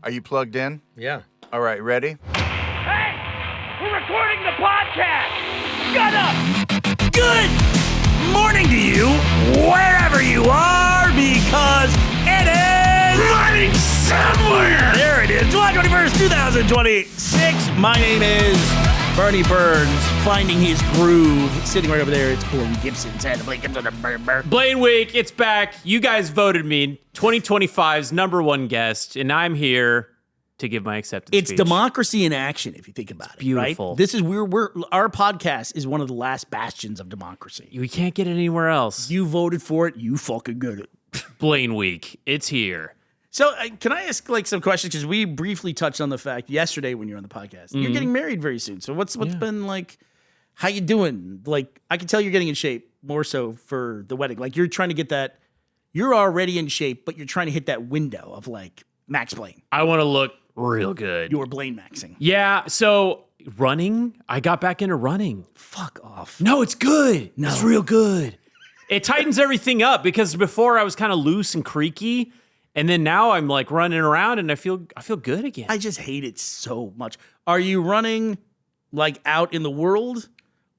Are you plugged in? Yeah. All right, ready? Hey! We're recording the podcast! Shut up! Good morning to you, wherever you are, because it is running somewhere. There it is, July 21st, 2026. My name is Bernie Burns, finding his groove. Sitting right over there, it's Blaine Gibson's head. Blaine Gibson. Blaine Week, it's back. You guys voted me 2025's number one guest, and I'm here to give my acceptance It's speech. democracy in action, if you think about it. beautiful. Right? This is our podcast is one of the last bastions of democracy. We can't get it anywhere else. You voted for it, you fucking get it. Blaine Week, it's here. So can I ask some questions? Because we briefly touched on the fact yesterday when you were on the podcast. You're getting married very soon. So what's been like? How you doing? Like, I can tell you're getting in shape more so for the wedding. Like, you're trying to get that. You're already in shape, but you're trying to hit that window of like Max Blaine. I want to look real good. You were Blaine Maxing. Yeah, so running, I got back into running. Fuck off. No, it's good. No. It's real good. It tightens everything up because before I was kind of loose and creaky, and then now I'm like running around and I feel good again. I just hate it so much. Are you running like out in the world,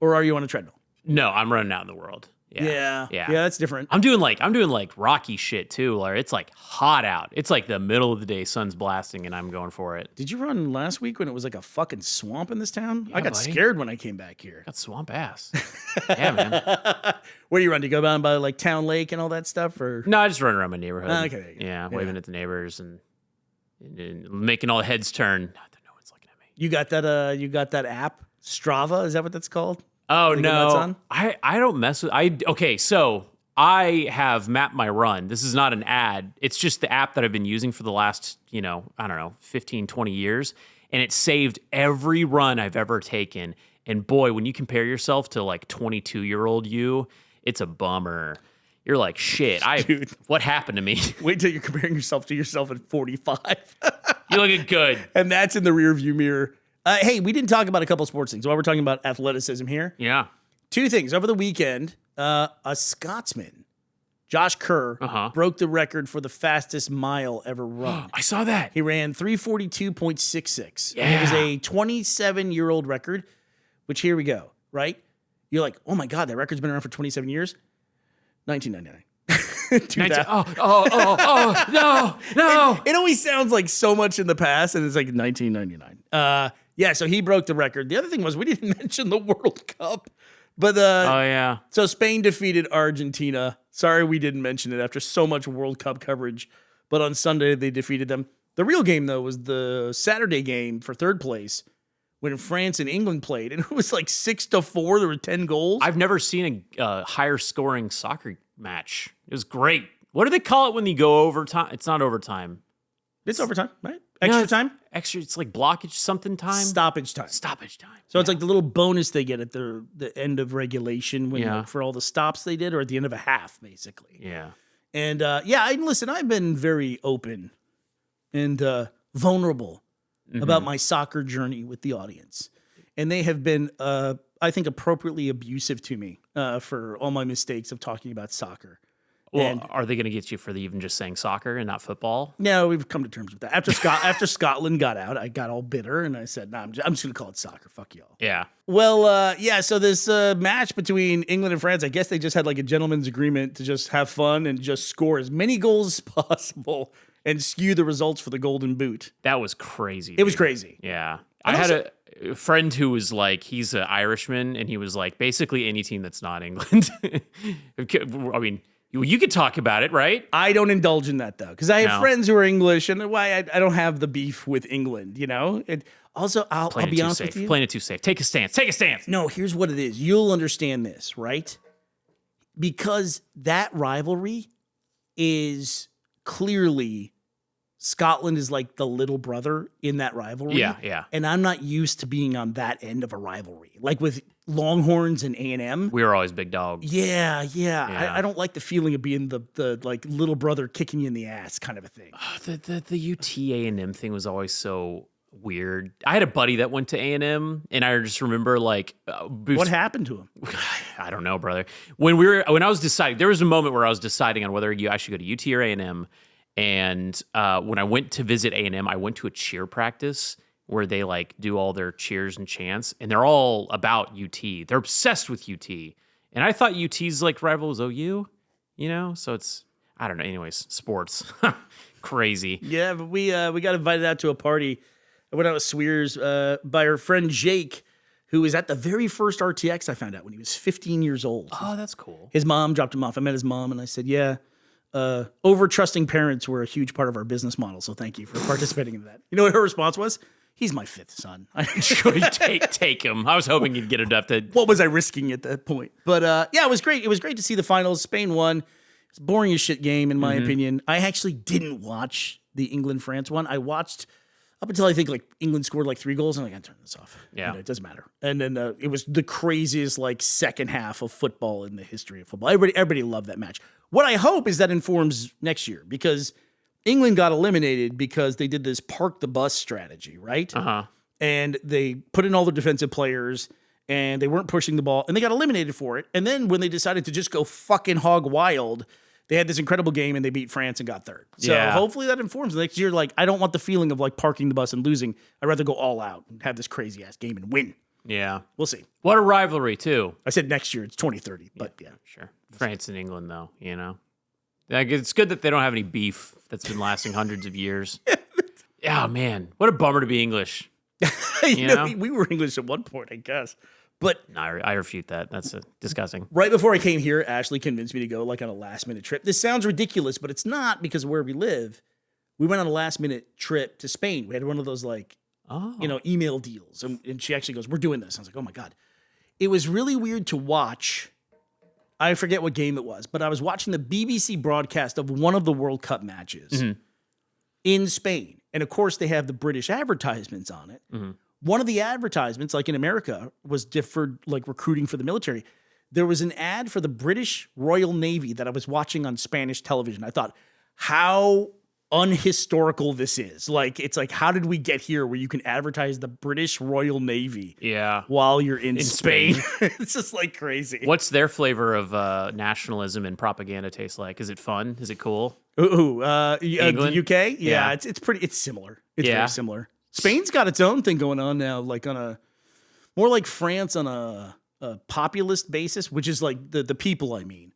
or are you on a treadmill? No, I'm running out in the world. Yeah, that's different. I'm doing like Rocky shit too, where it's like hot out. It's like the middle of the day, sun's blasting, and I'm going for it. Did you run last week when it was like a fucking swamp in this town? I got buddy. scared when I came back here. Got swamp ass. Yeah, man. Where do you run? Do you go down by like Town Lake and all that stuff, or? No, I just run around my neighborhood. Okay, there you go. Yeah, waving at the neighbors and making all the heads turn. Not that no one's looking at me. You got that? You got that app, Strava? Is that what that's called? Oh Think that's no, on? I don't mess with. Okay, so I have mapped my run. This is not an ad. It's just the app that I've been using for the last, 15, 20 years. And it saved every run I've ever taken. And boy, when you compare yourself to like 22-year-old you, it's a bummer. You're like, shit, Dude. What happened to me? Wait till you're comparing yourself to yourself at 45. You're looking good. And that's in the rearview mirror. Hey, we didn't talk about a couple sports things while we're talking about athleticism here. Yeah. Two things. Over the weekend, a Scotsman, Josh Kerr, broke the record for the fastest mile ever run. I saw that. He ran 3:42.66. Yeah. And it was a 27-year-old record, which here we go, right? You're like, oh my God, that record's been around for 27 years? 1999. No. It always sounds like so much in the past, and it's like 1999. Yeah, so he broke the record. The other thing was we didn't mention the World Cup. But Oh, yeah. so Spain defeated Argentina. Sorry we didn't mention it after so much World Cup coverage. But on Sunday, they defeated them. The real game, though, was the Saturday game for third place when France and England played. And it was like 6-4. There were 10 goals. I've never seen a higher scoring soccer match. It was great. What do they call it when you go overtime? It's not overtime. It's overtime, right? No, Extra it's time? Extra. It's like blockage something time. Stoppage time. Stoppage time. So it's like the little bonus they get at the end of regulation when Yeah. for all the stops they did, or at the end of a half, basically. Yeah. And listen, I've been very open and vulnerable about my soccer journey with the audience. And they have been, I think, appropriately abusive to me for all my mistakes of talking about soccer. Well, And- are they going to get you for even just saying soccer and not football? No, we've come to terms with that. After Scotland got out, I got all bitter and I said, "Nah, I'm just going to call it soccer. Fuck y'all." Yeah. Well, so this match between England and France, I guess they just had like a gentleman's agreement to just have fun and just score as many goals as possible and skew the results for the Golden Boot. That was crazy. It was dude. crazy. Yeah. And I had also- a friend who was like, he's an Irishman, and he was like, basically any team that's not England. I mean, you could talk about it, right? I don't indulge in that though, because I have No. friends who are English, and why I don't have the beef with England. You know. Also, I'll Playing it be too honest safe. with you. Playing it too safe. Take a stance. Take a stance. No, here's what it is. You'll understand this, right? Because that rivalry is clearly Scotland is like the little brother in that rivalry. Yeah. And I'm not used to being on that end of a rivalry, like with Longhorns and A&M. We were always big dogs. Yeah. Yeah. I don't like the feeling of being the like little brother kicking you in the ass kind of a thing. The UT&M thing was always so weird. I had a buddy that went to A&M, and I just remember like What happened to him? I don't know, brother. When I was deciding, there was a moment where I was deciding on whether I should go to UT or A&M, And when I went to visit A&M, I went to a cheer practice where they like do all their cheers and chants, and they're all about UT. They're obsessed with UT. And I thought UT's like rival was OU, you know? So it's, I don't know. Anyways, sports. Crazy. Yeah, but we got invited out to a party. I went out with Swears by our friend Jake, who was at the very first RTX I found out when he was 15 years old. Oh, that's cool. His mom dropped him off. I met his mom, and I said, yeah, over-trusting parents were a huge part of our business model, so thank you for participating in that. You know what her response was? He's my fifth son. Take him. I was hoping you'd get adopted. What was I risking at that point? But yeah, it was great. It was great to see the finals. Spain won. It's a boring as shit game, in my opinion. I actually didn't watch the England-France one. I watched up until I think like England scored like 3 goals, and I'm like, I turn this off. Yeah. It doesn't matter. And then it was the craziest like second half of football in the history of football. Everybody loved that match. What I hope is that informs next year, because England got eliminated because they did this park the bus strategy, right? Uh-huh. And they put in all their defensive players, and they weren't pushing the ball, and they got eliminated for it. And then when they decided to just go fucking hog wild, they had this incredible game, and they beat France and got third. So hopefully that informs next year. Like, I don't want the feeling of like parking the bus and losing. I'd rather go all out and have this crazy ass game and win. Yeah. We'll see. What a rivalry, too. I said next year, it's 2030, but yeah. Sure. France and England, though, you know. Like, it's good that they don't have any beef that's been lasting hundreds of years. Yeah, man. What a bummer to be English. you know, we were English at one point, I guess. But no, I refute that. That's disgusting. Right before I came here, Ashley convinced me to go like on a last-minute trip. This sounds ridiculous, but it's not, because of where we live. We went on a last-minute trip to Spain. We had one of those like, email deals. And she actually goes, we're doing this. I was like, oh my God. It was really weird to watch. I forget what game it was, but I was watching the BBC broadcast of one of the World Cup matches in Spain. And of course, they have the British advertisements on it. Mm-hmm. One of the advertisements, like in America, was for like recruiting for the military. There was an ad for the British Royal Navy that I was watching on Spanish television. I thought, how unhistorical this is. Like, it's like, how did we get here where you can advertise the British Royal Navy while you're in Spain? It's just like crazy. What's their flavor of nationalism and propaganda taste like? Is it fun? Is it cool? The UK? Yeah. It's similar. It's very similar. Spain's got its own thing going on now, like on a more like France on a populist basis, which is like the people, I mean,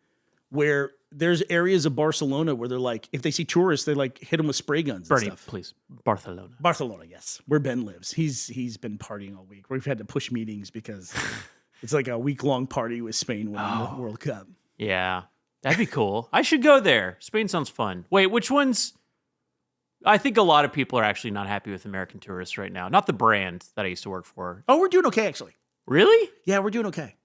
where there's areas of Barcelona where they're like, if they see tourists, they like hit them with spray guns. Bernie, and stuff. Please. Barcelona, yes. Where Ben lives. He's been partying all week. We've had to push meetings because it's like a week-long party with Spain winning the World Cup. Yeah. That'd be cool. I should go there. Spain sounds fun. Wait, which ones? I think a lot of people are actually not happy with American tourists right now. Not the brand that I used to work for. Oh, we're doing okay, actually. Really? Yeah, we're doing okay.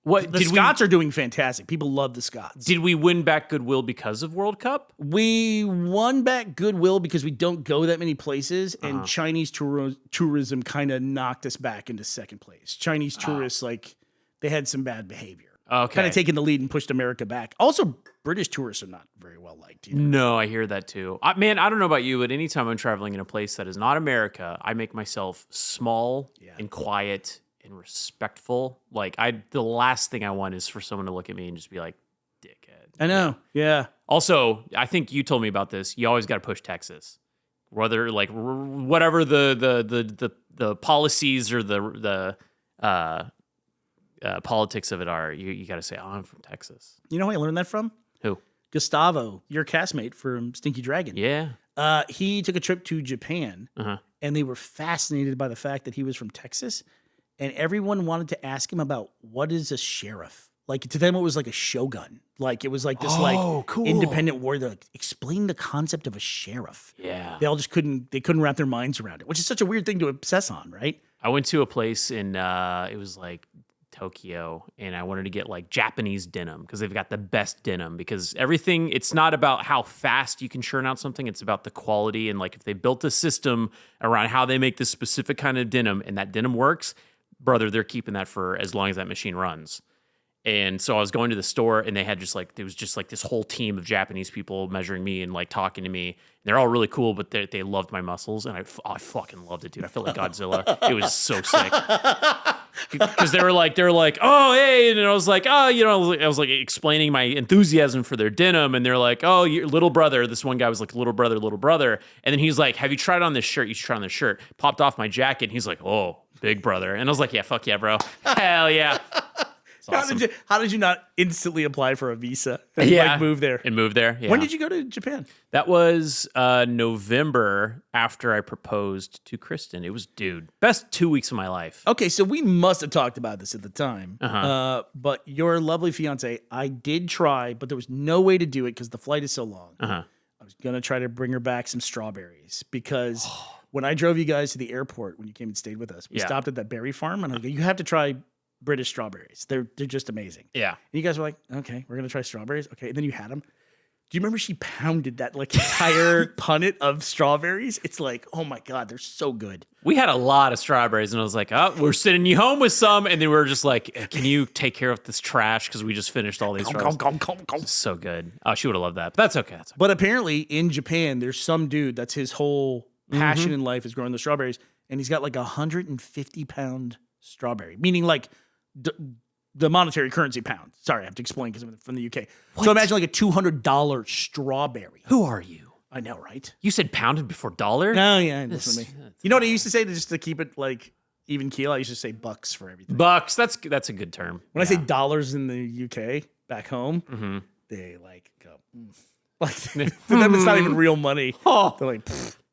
What the Scots are doing fantastic. People love the Scots. Did we win back goodwill because of World Cup? We won back goodwill because we don't go that many places, and Chinese tourism kind of knocked us back into second place. Chinese tourists, like, they had some bad behavior. Okay. Kind of taking the lead and pushed America back. Also, British tourists are not very well liked either. No, I hear that too. Man, I don't know about you, but anytime I'm traveling in a place that is not America, I make myself small and quiet and respectful. Like, the last thing I want is for someone to look at me and just be like, dickhead. I know. Yeah. Also, I think you told me about this. You always got to push Texas. Whether like whatever the policies or the politics of it are, you got to say, oh, I'm from Texas. You know who I learned that from? Who? Gustavo, your castmate from Stinky Dragon. Yeah. He took a trip to Japan, and they were fascinated by the fact that he was from Texas, and everyone wanted to ask him about what is a sheriff. Like, to them, it was like a shogun. Like, it was like this cool. Independent war. They're like, explain the concept of a sheriff. Yeah. They all just couldn't wrap their minds around it, which is such a weird thing to obsess on, right? I went to a place in, it was like Tokyo, and I wanted to get like Japanese denim because they've got the best denim, because everything, it's not about how fast you can churn out something, it's about the quality. And like, if they built a system around how they make this specific kind of denim and that denim works, brother, they're keeping that for as long as that machine runs. And so I was going to the store, and they had just like, there was just like this whole team of Japanese people measuring me and like talking to me. And they're all really cool, but they loved my muscles, and I fucking loved it, dude. I felt like Godzilla. It was so sick. because they were like, oh, hey, and I was like, oh, I was like explaining my enthusiasm for their denim, and they're like, oh, your little brother. This one guy was like, little brother, and then he's like, have you tried on this shirt? You should try on this shirt. Popped off my jacket, and he's like, oh, big brother, and I was like, yeah, fuck yeah, bro, hell yeah. Awesome. How did you not instantly apply for a visa and move there? And move there. Yeah. When did you go to Japan? That was November after I proposed to Kristen. It was, best 2 weeks of my life. Okay, so we must have talked about this at the time. But your lovely fiance, I did try, but there was no way to do it because the flight is so long. I was going to try to bring her back some strawberries because when I drove you guys to the airport, when you came and stayed with us, we stopped at that berry farm, and I go, you have to try British strawberries. They're just amazing. Yeah. And you guys were like, okay, we're going to try strawberries. Okay. And then you had them. Do you remember she pounded that like entire punnet of strawberries? It's like, oh my God, they're so good. We had a lot of strawberries, and I was like, oh, we're sending you home with some. And then we were just like, can you take care of this trash? Because we just finished all these strawberries. So good. Oh, she would have loved that. But that's okay. But apparently in Japan, there's some dude that's his whole passion in life is growing the strawberries. And he's got like 150-pound strawberry, meaning like the monetary currency pound. Sorry, I have to explain because I'm from the UK. What? So imagine like a $200 strawberry. Who are you? I know, right? You said pounded before dollar? No, yeah, listen to me. You know what I used to say just to keep it like even keel? I used to say bucks for everything. Bucks, that's a good term. When I say dollars in the UK back home, they like go like for them it's not even real money. They're like,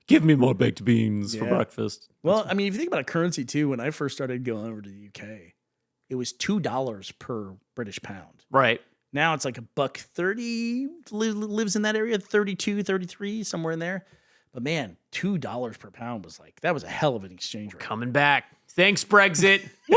give me more baked beans for breakfast. Well, I mean, if you think about a currency too, when I first started going over to the UK, it was $2 per British pound. Right. Now it's like $1.30 lives in that area, 32, 33, somewhere in there. But man, $2 per pound that was a hell of an exchange rate. Coming back. Thanks, Brexit. Woo!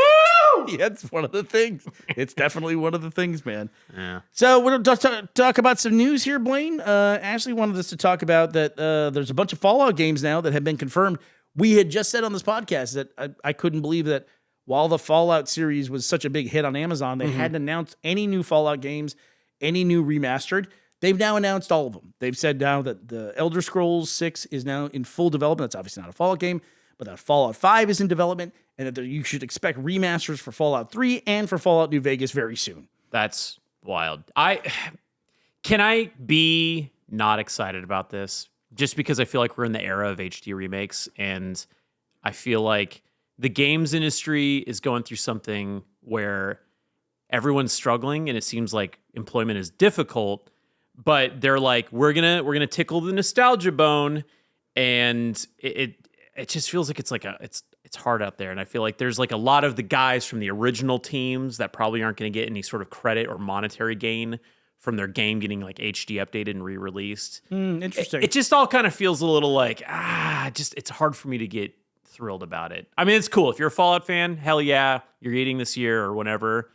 Yeah, it's one of the things. It's definitely one of the things, man. Yeah. So we're going to talk about some news here, Blaine. Ashley wanted us to talk about that there's a bunch of Fallout games now that have been confirmed. We had just said on this podcast that I couldn't believe that while the Fallout series was such a big hit on Amazon, they hadn't announced any new Fallout games, any new remastered. They've now announced all of them. They've said now that the Elder Scrolls 6 is now in full development. That's obviously not a Fallout game, but that Fallout 5 is in development, and that you should expect remasters for Fallout 3 and for Fallout New Vegas very soon. That's wild. Can I be not excited about this? Just because I feel like we're in the era of HD remakes, and I feel like the games industry is going through something where everyone's struggling, and it seems like employment is difficult. But they're like, we're gonna tickle the nostalgia bone, and it just feels like it's hard out there. And I feel like there's like a lot of the guys from the original teams that probably aren't going to get any sort of credit or monetary gain from their game getting like HD updated and re-released. Interesting. It just all kind of feels a little like it's hard for me to get thrilled about it. I mean, it's cool if you're a Fallout fan. Hell yeah, you're getting this year or whenever.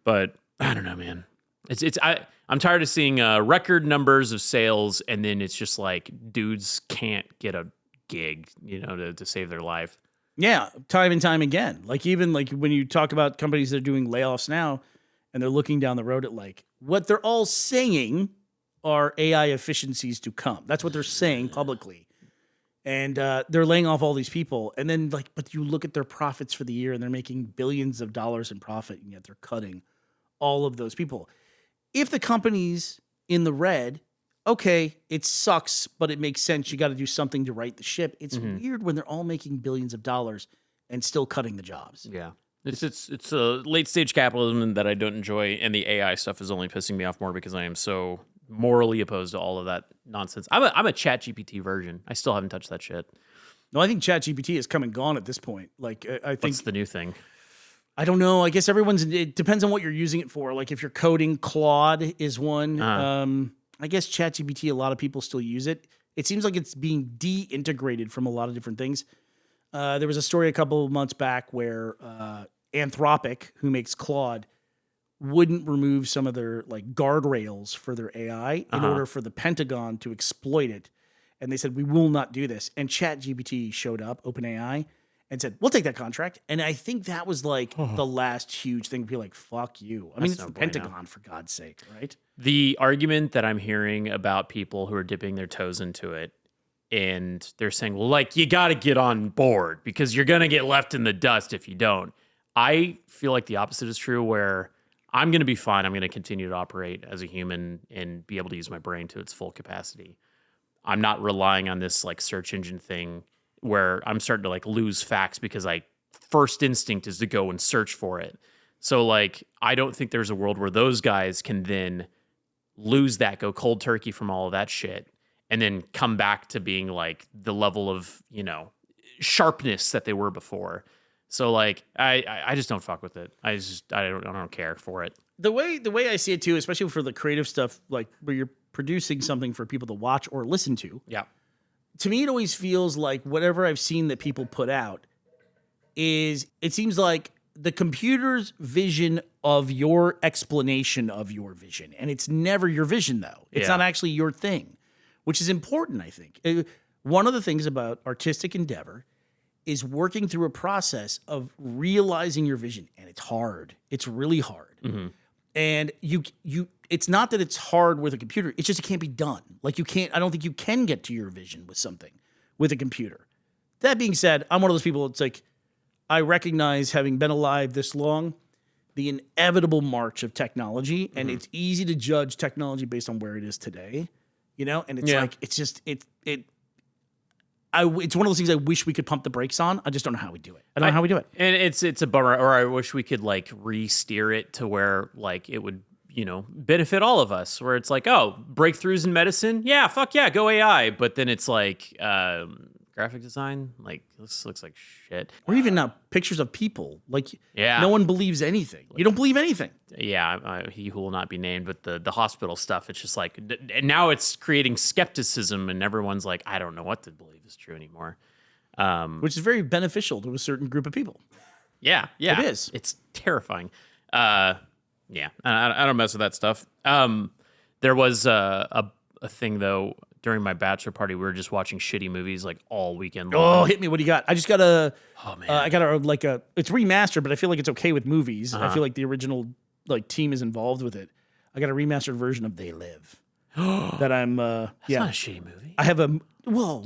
But I don't know, man. I'm tired of seeing record numbers of sales, and then it's just like dudes can't get a gig, to save their life. Yeah, time and time again. Like even like when you talk about companies that are doing layoffs now, and they're looking down the road at like what they're all saying are AI efficiencies to come. That's what they're saying publicly. And they're laying off all these people. And then but you look at their profits for the year, and they're making billions of dollars in profit, and yet they're cutting all of those people. If the company's in the red, okay, it sucks, but it makes sense. You got to do something to right the ship. It's weird when they're all making billions of dollars and still cutting the jobs. Yeah. It's a late stage capitalism that I don't enjoy, and the AI stuff is only pissing me off more because I am so morally opposed to all of that nonsense. I'm a ChatGPT version. I still haven't touched that shit. No, I think ChatGPT is come and gone at this point. Like I think what's the new thing? I don't know. I guess it depends on what you're using it for. Like if you're coding, Claude is one. I guess ChatGPT, a lot of people still use it. It seems like it's being de-integrated from a lot of different things. There was a story a couple of months back where Anthropic, who makes Claude, wouldn't remove some of their like guardrails for their AI in order for the Pentagon to exploit it. And they said, we will not do this. And ChatGPT showed up, OpenAI, and said, we'll take that contract. And I think that was like the last huge thing to be like, fuck you. I mean, it's the Pentagon, for God's sake, right? The argument that I'm hearing about people who are dipping their toes into it, and they're saying, well, like, you got to get on board because you're going to get left in the dust if you don't. I feel like the opposite is true, where I'm going to be fine. I'm going to continue to operate as a human and be able to use my brain to its full capacity. I'm not relying on this like search engine thing where I'm starting to like lose facts because first instinct is to go and search for it. So like, I don't think there's a world where those guys can then lose that, go cold turkey from all of that shit, and then come back to being like the level of, sharpness that they were before. So like, I just don't fuck with it. I don't care for it. The way I see it too, especially for the creative stuff, like where you're producing something for people to watch or listen to. Yeah. To me, it always feels like whatever I've seen that people put out it seems like the computer's vision of your explanation of your vision. And it's never your vision, though. It's not actually your thing, which is important, I think. One of the things about artistic endeavor is working through a process of realizing your vision. And it's hard. It's really hard. Mm-hmm. And it's not that it's hard with a computer. It's just it can't be done. Like I don't think you can get to your vision with something with a computer. That being said, I'm one of those people, it's like, I recognize, having been alive this long, the inevitable march of technology, and it's easy to judge technology based on where it is today, And it's like it's one of those things I wish we could pump the brakes on. I just don't know how we do it. I don't know how we do it, and it's a bummer. Or I wish we could like re-steer it to where like it would benefit all of us. Where it's like, oh, breakthroughs in medicine, yeah, fuck yeah, go AI. But then it's like. Graphic design, like this looks like shit. Or even now, pictures of people. Like, no one believes anything. You don't believe anything. Yeah, he who will not be named, but the hospital stuff, it's just like, and now it's creating skepticism, and everyone's like, I don't know what to believe is true anymore. Which is very beneficial to a certain group of people. Yeah. It is. It's terrifying. I don't mess with that stuff. There was a thing, though, during my bachelor party, we were just watching shitty movies like all weekend long. Oh, hit me! What do you got? I just got I got it's remastered, but I feel like it's okay with movies. I feel like the original team is involved with it. I got a remastered version of They Live. That I'm. That's not a shitty movie. I have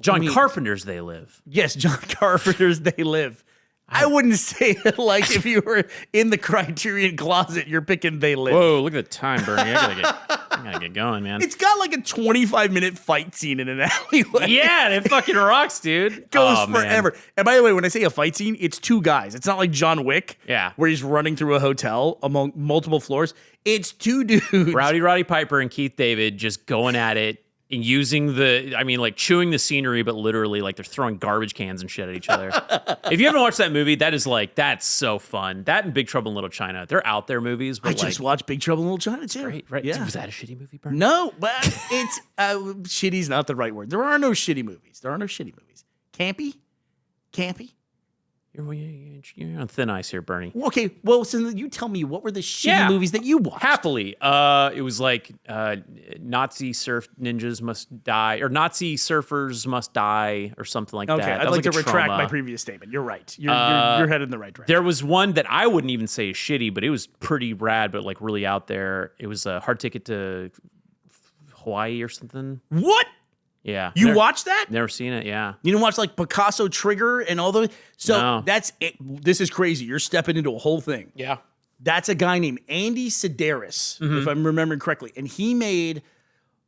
John Carpenter's They Live. Yes, John Carpenter's They Live. I wouldn't say that like if you were in the Criterion closet, you're picking They Live. Whoa, look at the time, Bernie. I gotta get going, man. It's got like a 25-minute fight scene in an alleyway. Yeah, it fucking rocks, dude. Goes forever. Man. And by the way, when I say a fight scene, it's two guys. It's not like John Wick, where he's running through a hotel among multiple floors. It's two dudes. Roddy Piper and Keith David just going at it. And using chewing the scenery, but literally like they're throwing garbage cans and shit at each other. If you haven't watched that movie, that's so fun. That and Big Trouble in Little China, they're out there movies. But I just watched Big Trouble in Little China too. Right. Yeah. Was that a shitty movie, Bert? No, but it's shitty's not the right word. There are no shitty movies. Campy. You're on thin ice here, Bernie. Okay, well, so you tell me, what were the shitty movies that you watched? Happily. It was like Nazi surf ninjas must die, or Nazi surfers must die, or something like that. Okay, I'd like to retract my previous statement. You're right. You're headed in the right direction. There was one that I wouldn't even say is shitty, but it was pretty rad, but like really out there. It was a Hard Ticket to Hawaii or something. What? Yeah. You watched that? Never seen it, yeah. You didn't watch like Picasso Trigger and all those? So no. That's it. This is crazy. You're stepping into a whole thing. Yeah. That's a guy named Andy Sedaris, if I'm remembering correctly. And he made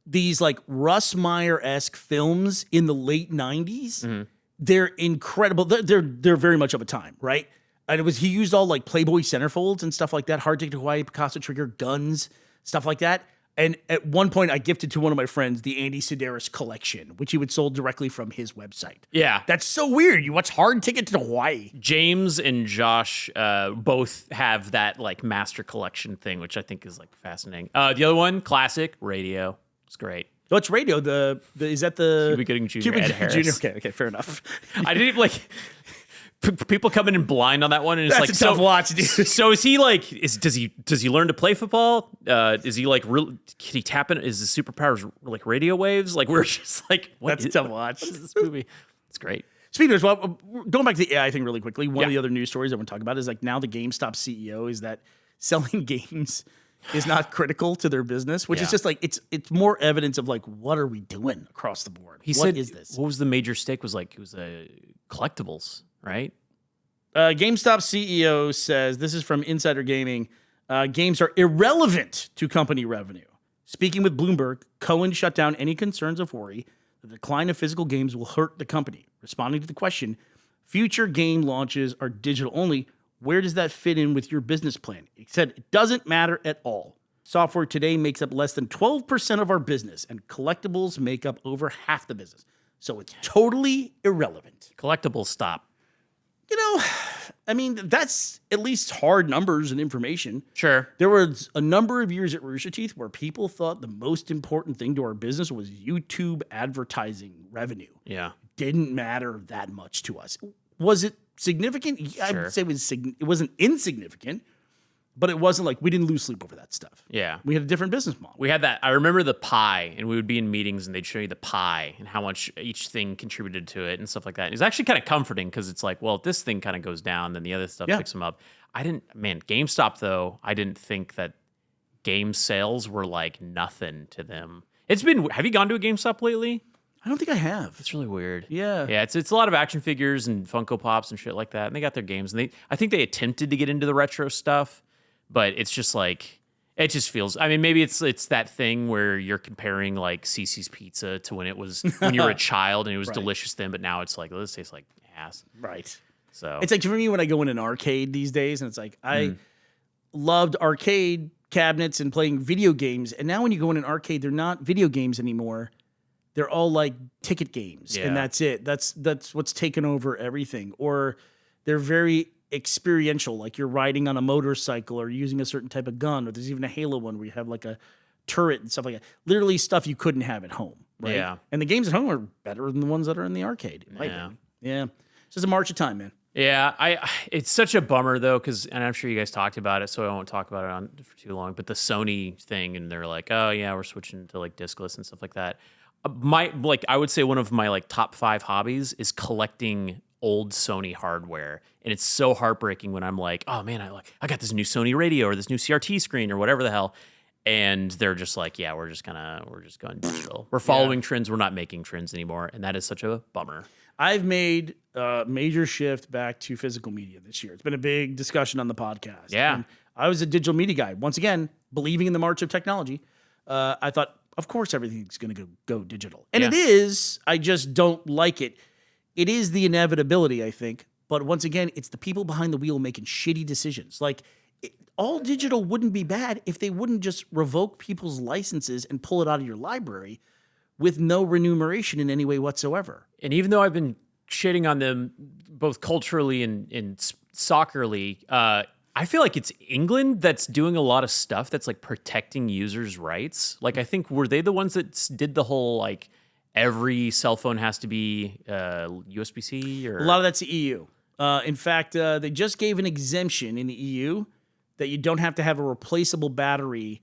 these like Russ Meyer-esque films in the late 90s. Mm-hmm. They're incredible. They're very much of a time, right? And he used all like Playboy centerfolds and stuff like that. Hard Ticket to Hawaii, Picasso Trigger, guns, stuff like that. And at one point, I gifted to one of my friends the Andy Sedaris collection, which he would sold directly from his website. Yeah. That's so weird. You watch Hard Ticket to Hawaii. James and Josh both have that like master collection thing, which I think is like fascinating. The other one, classic, Radio. It's great. What's Radio? Is that the Cuba Gooding Jr. Ed Harris. Okay, fair enough. I didn't like... People coming in blind on that one, and it's that's like a tough watch, dude. So is he like? Does he learn to play football? Is he like real? Can he tap in? Is his superpowers like radio waves? Like we're just like that's a tough watch. What is this movie? It's great. Speaking of which, going back to the AI thing really quickly, one of the other news stories I want to talk about is like now the GameStop CEO is that selling games is not critical to their business, which is just like it's more evidence of like what are we doing across the board? What is this? What was the major stake? Was like it was collectibles. Right? GameStop CEO says, this is from Insider Gaming, games are irrelevant to company revenue. Speaking with Bloomberg, Cohen shut down any concerns of worry the decline of physical games will hurt the company. Responding to the question, future game launches are digital only. Where does that fit in with your business plan? He said, it doesn't matter at all. Software today makes up less than 12% of our business, and collectibles make up over half the business. So it's totally irrelevant. Collectibles stop. You know, I mean, that's at least hard numbers and information. Sure. There was a number of years at Rooster Teeth where people thought the most important thing to our business was YouTube advertising revenue. Yeah. Didn't matter that much to us. Was it significant? Sure. I would say it wasn't insignificant, but it wasn't like we didn't lose sleep over that stuff. Yeah. We had a different business model. We had that. I remember the pie, and we would be in meetings, and they'd show you the pie and how much each thing contributed to it and stuff like that. It's actually kind of comforting because it's like, well, if this thing kind of goes down, then the other stuff picks them up. GameStop, though, I didn't think that game sales were like nothing to them. Have you gone to a GameStop lately? I don't think I have. It's really weird. Yeah. Yeah, it's a lot of action figures and Funko Pops and shit like that. And they got their games. And I think they attempted to get into the retro stuff, but it's just like, it just feels, I mean, maybe it's that thing where you're comparing like Cece's Pizza to when you were a child and it was delicious then, but now it's like, this tastes like ass. Right. So it's like for me when I go in an arcade these days and it's like, I loved arcade cabinets and playing video games. And now when you go in an arcade, they're not video games anymore. They're all like ticket games, and that's it. That's what's taken over everything. Or they're very experiential, like you're riding on a motorcycle or using a certain type of gun, or there's even a Halo one where you have like a turret and stuff like that. Literally stuff you couldn't have at home, right? Yeah. And the games at home are better than the ones that are in the arcade. Yeah. It's just a march of time, man. Yeah, it's such a bummer though, and I'm sure you guys talked about it, so I won't talk about it for too long. But the Sony thing, and they're like, oh yeah, we're switching to like discless and stuff like that. I would say one of my like top 5 hobbies is collecting old Sony hardware, and it's so heartbreaking when I'm like, oh man, I got this new Sony radio or this new CRT screen or whatever the hell, and they're just like, yeah, we're just going digital. We're following trends. We're not making trends anymore, and that is such a bummer. I've made a major shift back to physical media this year. It's been a big discussion on the podcast. Yeah, and I was a digital media guy. Once again, believing in the march of technology, I thought, of course, everything's going to go digital. And it is. I just don't like it. It is the inevitability, I think. But once again, it's the people behind the wheel making shitty decisions. Like, all digital wouldn't be bad if they wouldn't just revoke people's licenses and pull it out of your library with no remuneration in any way whatsoever. And even though I've been shitting on them both culturally and soccerly, I feel like it's England that's doing a lot of stuff that's like protecting users' rights. Like, I think, were they the ones that did the whole like every cell phone has to be USB-C? Or a lot of that's the EU. In fact, they just gave an exemption in the EU that you don't have to have a replaceable battery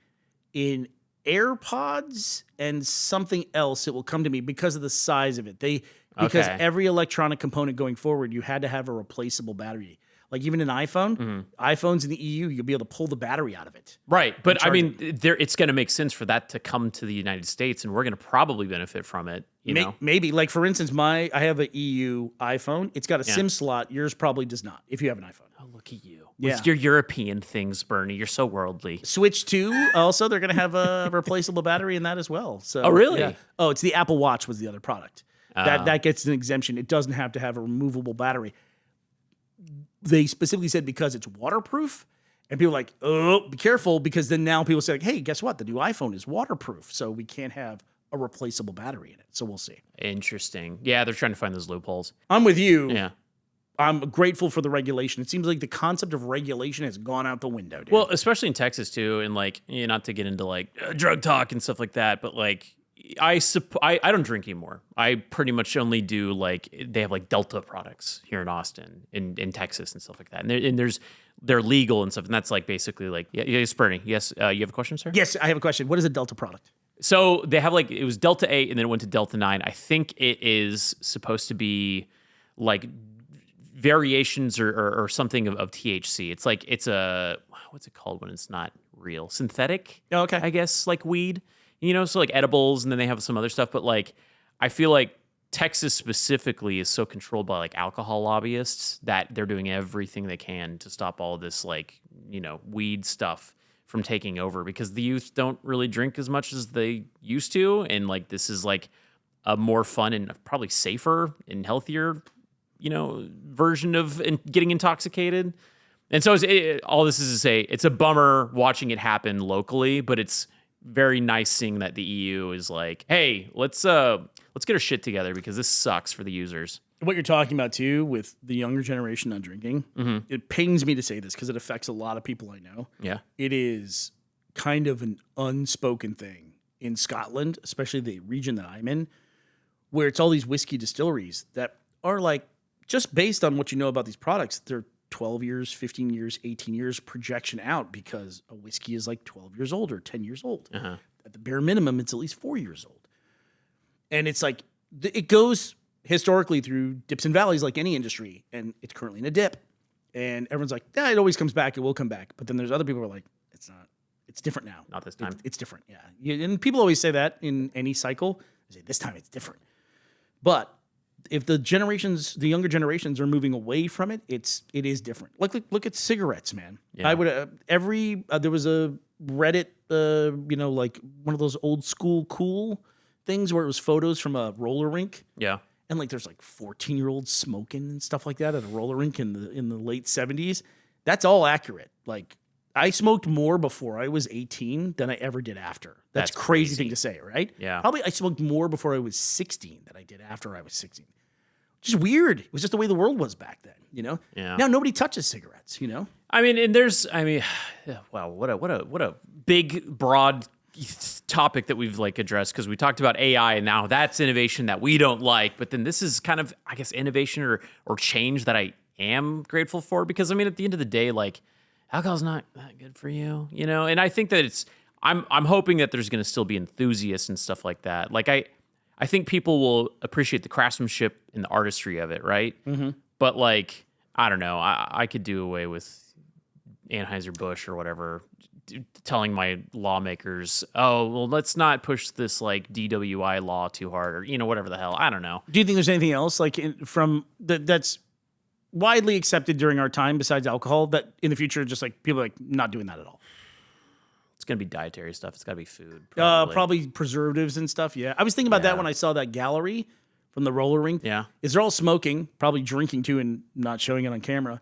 in AirPods and something else. It will come to me because of the size of it. Because every electronic component going forward, you had to have a replaceable battery. Like even an iPhone, iPhones in the EU, you'll be able to pull the battery out of it. Right. But I mean, it's going to make sense for that to come to the United States, and we're going to probably benefit from it. You know? Maybe. Like, for instance, I have an EU iPhone. It's got a SIM slot. Yours probably does not, if you have an iPhone. Oh, look at you. With your European things, Bernie. You're so worldly. Switch 2, also, they're going to have a replaceable battery in that as well. So, oh, really? Yeah. Oh, it's the Apple Watch was the other product. That gets an exemption. It doesn't have to have a removable battery. They specifically said because it's waterproof, and people are like, oh, be careful, because then now people say, like, hey, guess what? The new iPhone is waterproof, so we can't have a replaceable battery in it. So we'll see. Interesting. Yeah, they're trying to find those loopholes. I'm with you. Yeah. I'm grateful for the regulation. It seems like the concept of regulation has gone out the window, dude. Well, especially in Texas, too, and like, not to get into like drug talk and stuff like that, but like, I don't drink anymore. I pretty much only do like, they have like Delta products here in Austin, in Texas and stuff like that. And they're legal and stuff. And that's like basically like, yes, Bernie. Yes. You have a question, sir? Yes, I have a question. What is a Delta product? So they have like, it was Delta 8 and then it went to Delta 9. I think it is supposed to be like variations or something of THC. It's like, what's it called when it's not real? Synthetic? Oh, okay. I guess like weed. So like edibles, and then they have some other stuff. But like, I feel like Texas specifically is so controlled by like alcohol lobbyists that they're doing everything they can to stop all of this like, weed stuff from taking over because the youth don't really drink as much as they used to. And like, this is like a more fun and probably safer and healthier, version of getting intoxicated. And so all this is to say, it's a bummer watching it happen locally, but it's very nice seeing that the EU is like, hey, let's get our shit together because this sucks for the users. What you're talking about too with the younger generation not drinking, it pains me to say this because it affects a lot of people I know. Yeah. It is kind of an unspoken thing in Scotland, especially the region that I'm in, where it's all these whiskey distilleries that are like, just based on what you know about these products, they're 12 years, 15 years, 18 years projection out because a whiskey is like 12 years old or 10 years old. At the bare minimum, it's at least 4 years old. And it's like, it goes historically through dips and valleys like any industry, and it's currently in a dip. And everyone's like, yeah, it always comes back, it will come back. But then there's other people who are like, it's not, it's different now. Not this time. It's different, yeah. And people always say that in any cycle. They say, this time it's different. But if the younger generations are moving away from it, it is different. Look at cigarettes, man. Yeah. I would there was a Reddit, like one of those old school cool things where it was photos from a roller rink. Yeah, and like there's like 14-year-olds smoking and stuff like that at a roller rink in the late 70s. That's all accurate. Like I smoked more before I was 18 than I ever did after. That's crazy thing to say, right? Yeah. Probably I smoked more before I was 16 than I did after I was 16. Just weird. It was just the way the world was back then, Yeah. Now nobody touches cigarettes, I mean, and wow, what a big, broad topic that we've like addressed because we talked about AI and now that's innovation that we don't like. But then this is kind of, I guess, innovation or change that I am grateful for because I mean, at the end of the day, like alcohol's not that good for you, And I think that I'm hoping that there's going to still be enthusiasts and stuff like that. Like I think people will appreciate the craftsmanship and the artistry of it, right? Mm-hmm. But like, I don't know, I could do away with Anheuser-Busch or whatever, telling my lawmakers, oh, well, let's not push this like DWI law too hard or, whatever the hell. I don't know. Do you think there's anything else like that's widely accepted during our time besides alcohol that in the future, just like people are like not doing that at all? It's going to be dietary stuff. It's got to be food. Probably preservatives and stuff. Yeah. I was thinking about that when I saw that gallery from the roller rink. Yeah. Is they're all smoking, probably drinking too and not showing it on camera.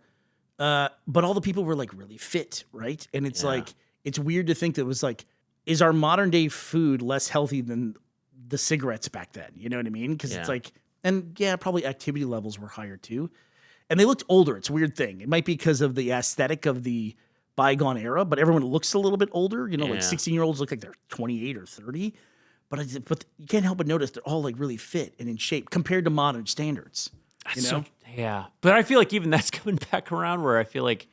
But all the people were like really fit, right? And it's like, it's weird to think that it was like, is our modern day food less healthy than the cigarettes back then? You know what I mean? Because it's like, and probably activity levels were higher too. And they looked older. It's a weird thing. It might be because of the aesthetic of the bygone era, but everyone looks a little bit older. Like 16-year-olds look like they're 28 or 30. But you can't help but notice they're all like really fit and in shape compared to modern standards. But I feel like even that's coming back around where I feel like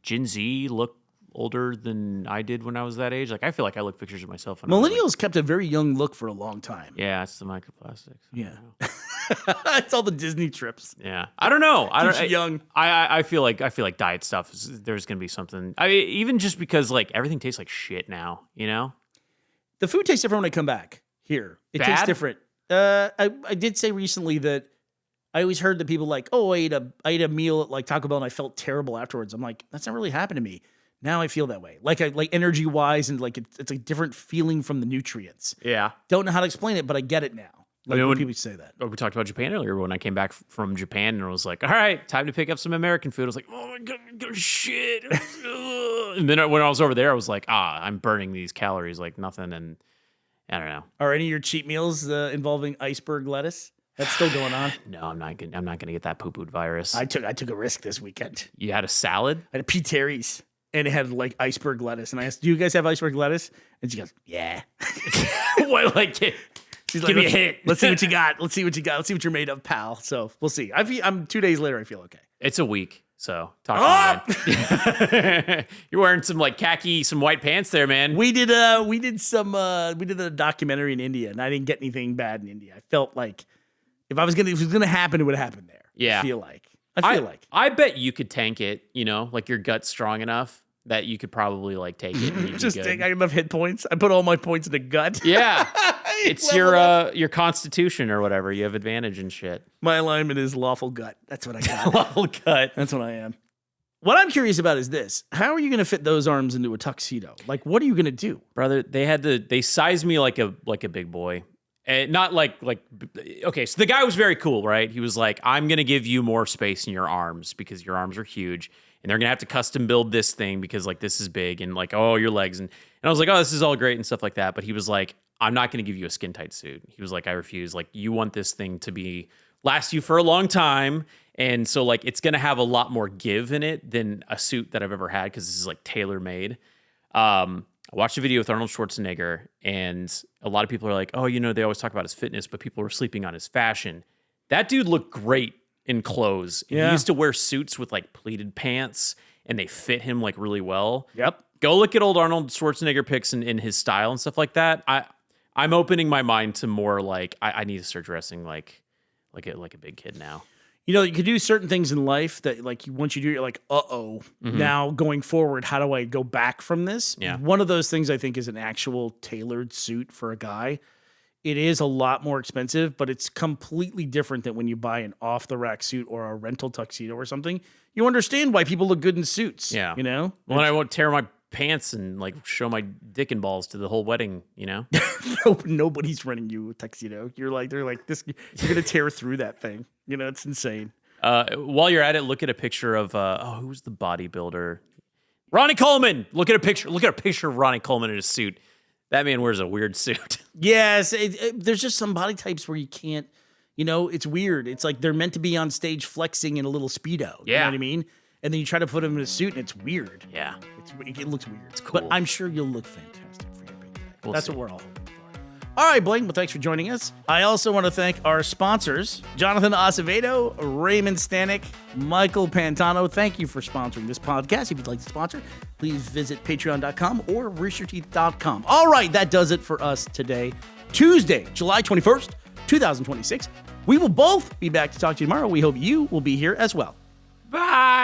Gen Z look older than I did when I was that age. Like I feel like I look pictures of myself. Millennials kept a very young look for a long time. Yeah, it's the microplastics. Yeah, it's all the Disney trips. Yeah, I don't know. Young. I feel like diet stuff. There's gonna be something. I mean, even just because like everything tastes like shit now. The food tastes different when I come back here. It tastes different. I did say recently that I always heard that people like, oh, I ate a meal at like Taco Bell and I felt terrible afterwards. I'm like, that's not really happened to me. Now I feel that way. Like energy wise and like it's a different feeling from the nutrients. Yeah. Don't know how to explain it, but I get it now. Like when people say that. We talked about Japan earlier when I came back from Japan and I was like, all right, time to pick up some American food. I was like, oh my God, shit. And then when I was over there, I was like, I'm burning these calories like nothing. And I don't know. Are any of your cheat meals involving iceberg lettuce? That's still going on. No, I'm not gonna get that poo-poo virus. I took a risk this weekend. You had a salad? I had a P. Terry's, and it had like iceberg lettuce. And I asked, "Do you guys have iceberg lettuce?" And she goes, "Yeah." What? Like, she's like, "Give me a hit. Let's see what you got. Let's see what you got. Let's see what you're made of, pal." So we'll see. I'm 2 days later. I feel okay. It's a week. So talk to me, man. You're wearing some like khaki, some white pants there, man. We did a documentary in India, and I didn't get anything bad in India. I felt like if it was gonna happen, it would happen there. Yeah. I feel like. I bet you could tank it, like your gut's strong enough that you could probably like take it. And you'd Just be take. good. I have enough hit points. I put all my points in the gut. Yeah, it's your constitution or whatever. You have advantage and shit. My alignment is lawful gut. That's what I got. Lawful gut. That's what I am. What I'm curious about is this: how are you going to fit those arms into a tuxedo? Like, what are you going to do, Brother? They sized me like a big boy. And not like okay, so the guy was very cool, right? He was like, I'm gonna give you more space in your arms because your arms are huge, and they're gonna have to custom build this thing because like this is big, and like, oh, your legs, and I was like, oh, this is all great and stuff like that. But he was like, I'm not gonna give you a skin tight suit. He was like, I refuse. Like, you want this thing to last you for a long time, and so like it's gonna have a lot more give in it than a suit that I've ever had because this is like tailor made. I watched a video with Arnold Schwarzenegger, and a lot of people are like, oh, they always talk about his fitness, but people were sleeping on his fashion. That dude looked great in clothes. Yeah. He used to wear suits with like pleated pants, and they fit him like really well. Yep. Go look at old Arnold Schwarzenegger pics in his style and stuff like that. I'm opening my mind to more like, I need to start dressing like a big kid now. You could do certain things in life that, like, once you do, you're like, now going forward, how do I go back from this? Yeah. One of those things I think is an actual tailored suit for a guy. It is a lot more expensive, but it's completely different than when you buy an off-the-rack suit or a rental tuxedo or something. You understand why people look good in suits. Yeah. When I won't tear my pants and like show my dick and balls to the whole wedding, Nobody's renting you a tuxedo. They're like, this, you're going to tear through that thing. It's insane. While you're at it, look at a picture of who's the bodybuilder? Ronnie Coleman. Look at a picture of Ronnie Coleman in a suit. That man wears a weird suit. Yes, there's just some body types where you can't. It's weird. It's like they're meant to be on stage flexing in a little Speedo. You know what I mean? And then you try to put them in a suit, and it's weird. Yeah, it looks weird. It's cool. But I'm sure you'll look fantastic for your big day. That's what we're all hoping for. All right, Blaine, well, thanks for joining us. I also want to thank our sponsors, Jonathan Acevedo, Raymond Stanek, Michael Pantano. Thank you for sponsoring this podcast. If you'd like to sponsor, please visit patreon.com or roosterteeth.com. All right, that does it for us today, Tuesday, July 21st, 2026. We will both be back to talk to you tomorrow. We hope you will be here as well. Bye.